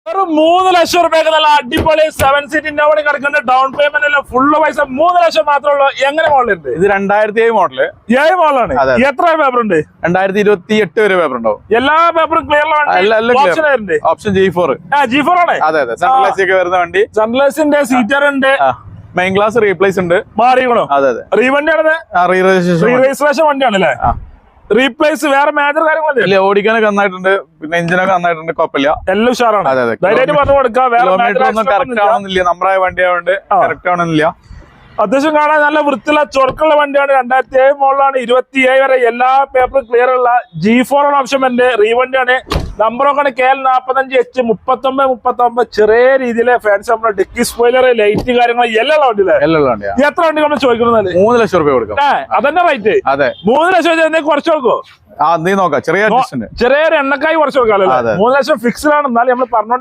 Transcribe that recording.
ഒരു 3 ലക്ഷം റുപ്യക്ക് നല്ല അടിപൊളി 7 സീറ്റ് ഇന്നോവ കിടക്കുന്ന ഡൗൺ പേയ്മെന്റ് എല്ലാം ഫുള്ള് പൈസ 3 ലക്ഷം മാത്രമേ ഉള്ളൂ. എങ്ങനെ മോഡലുണ്ട് ഇത്? 2007 മോഡല്. 7 മോഡലാണ്. എത്ര പേപ്പർ ഉണ്ട്? 2028 വരെ പേപ്പർ ഉണ്ടാവും. എല്ലാ പേപ്പറും ക്ലിയർ ഓപ്ഷൻ G4. G4 ആണ്. അതെ സെൻട്രലൈസ് ഒക്കെ വരുന്ന വണ്ടി. സെൻട്രലൈസിന്റെ സീറ്റർ ഉണ്ട്. മെയിൻ ഗ്ലാസ് റീപ്ലേസ് ഉണ്ട്. മാറിയണോ? അതെ റീവണ്ടിയാണ്. രജിസ്ട്രേഷൻ വണ്ടിയാണല്ലേ? റീപ്ലേസ് വേറെ മേജർ കാര്യങ്ങളല്ലേ? ഓടിക്കാനൊക്കെ നന്നായിട്ടുണ്ട്. പിന്നെ എഞ്ചിനൊക്കെ നന്നായിട്ടുണ്ട്. കുഴപ്പമില്ല. എല്ലാം ഉഷാറാണ്. ധൈര്യമായിട്ട് പറഞ്ഞു കൊടുക്കാം. കിലോമീറ്റർ ഒന്നും കറക്റ്റ് ആവണമെന്നില്ല. നമ്മുടെ വണ്ടി ആയതുകൊണ്ട് കറക്റ്റ് ആവണമെന്നില്ല. അത്യാവശ്യം കാണാൻ നല്ല വൃത്തിയുള്ള ചൊറുക്കുള്ള വണ്ടിയാണ്. 2007 മോഡലാണ്. 27 വരെ എല്ലാ പേപ്പറും ക്ലിയർ ഉള്ള G4 ഓപ്ഷൻ ഉണ്ട്. റീവണ്ടിയാണ്. നമ്പറൊക്കെ KL45H 3939. ചെറിയ രീതിയിലെ ഫാൻസ് നമ്മുടെ ഡിക്കി സ്പോയിലർ ലൈറ്റ് കാര്യങ്ങൾ എല്ലാം വണ്ടിയില്ലേ? എത്ര വണ്ടി നമ്മൾ ചോദിക്കുന്നത്? 3 ലക്ഷം രൂപ കൊടുക്കാം. അതന്നെ റേറ്റ്. അതെ 3 ലക്ഷം എന്തെങ്കിലും കുറച്ച് കൊടുക്കോ? നീ നോക്കാം. ചെറിയൊരു എണ്ണക്കായി കുറച്ച് കൊടുക്കാമല്ലോ. 3 ലക്ഷം ഫിക്സ്ഡ് ആണ്. എന്നാലും നമ്മൾ പറഞ്ഞോണ്ട്